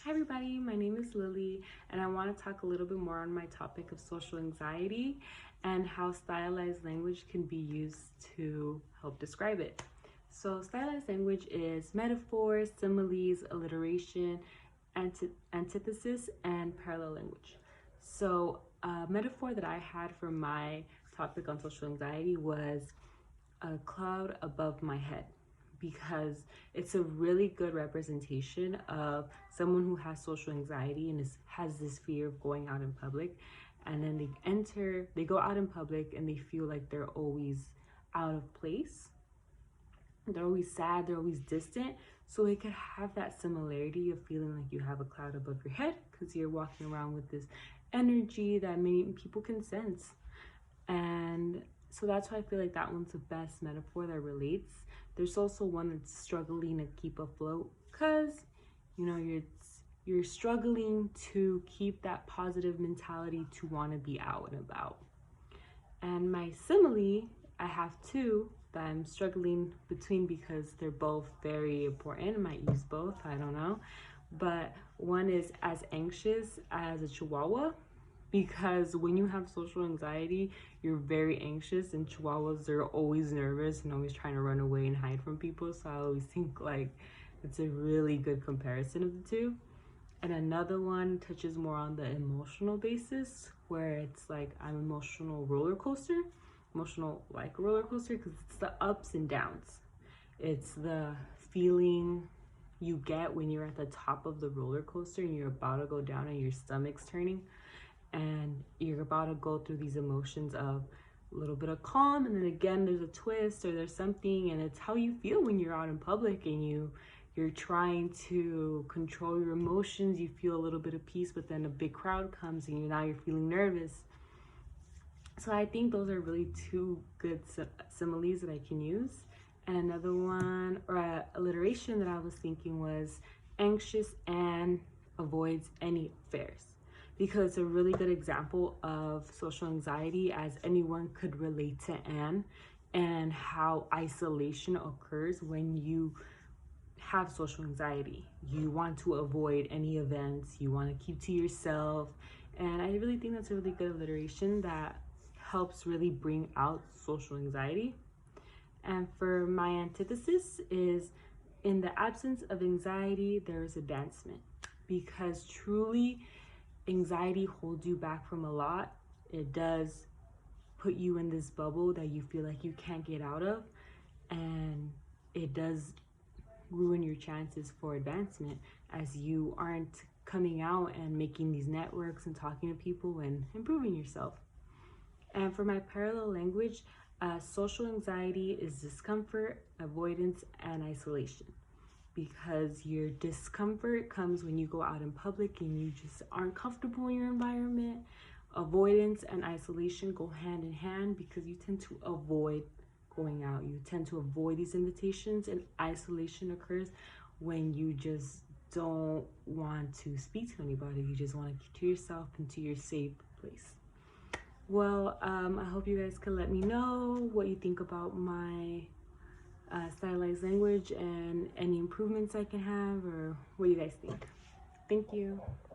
Hi everybody, my name is Lily and I want to talk a little bit more on my topic of social anxiety and how stylized language can be used to help describe it. So stylized language is metaphors, similes, alliteration, antithesis, and parallel language. So a metaphor that I had for my topic on social anxiety was a cloud above my head, because it's a really good representation of someone who has social anxiety and has this fear of going out in public, and then they go out in public and they feel like they're always out of place, they're always sad, they're always distant. So it could have that similarity of feeling like you have a cloud above your head because you're walking around with this energy that many people can sense. And so that's why I feel like that one's the best metaphor that relates. There's also one that's struggling to keep afloat because you're struggling to keep that positive mentality to want to be out and about. And my simile, I have two that I'm struggling between because they're both very important. I might use both, I don't know. But one is as anxious as a chihuahua, because when you have social anxiety, you're very anxious, and chihuahuas are always nervous and always trying to run away and hide from people. So I always think like it's a really good comparison of the two. And another one touches more on the emotional basis, where it's like I'm emotional like a roller coaster, because it's the ups and downs. It's the feeling you get when you're at the top of the roller coaster and you're about to go down and your stomach's turning, and you're about to go through these emotions of a little bit of calm, and then again there's a twist or there's something, and it's how you feel when you're out in public and you're trying to control your emotions. You feel a little bit of peace, but then a big crowd comes and you're feeling nervous. So I think those are really two good similes that I can use. And another one, or alliteration that I was thinking, was anxious and avoids any affairs, because it's a really good example of social anxiety, as anyone could relate to Anne, and how isolation occurs when you have social anxiety. You want to avoid any events, you want to keep to yourself. And I really think that's a really good alliteration that helps really bring out social anxiety. And for my antithesis is, in the absence of anxiety, there is advancement, because truly anxiety holds you back from a lot. It does put you in this bubble that you feel like you can't get out of, and it does ruin your chances for advancement, as you aren't coming out and making these networks and talking to people and improving yourself. And for my parallel language, social anxiety is discomfort, avoidance, and isolation, because your discomfort comes when you go out in public and you just aren't comfortable in your environment. Avoidance and isolation go hand in hand, because you tend to avoid going out. You tend to avoid these invitations, and isolation occurs when you just don't want to speak to anybody. You just want to keep to yourself and to your safe place. Well, I hope you guys can let me know what you think about my stylized language and any improvements I can have, or what you guys think. Thank you.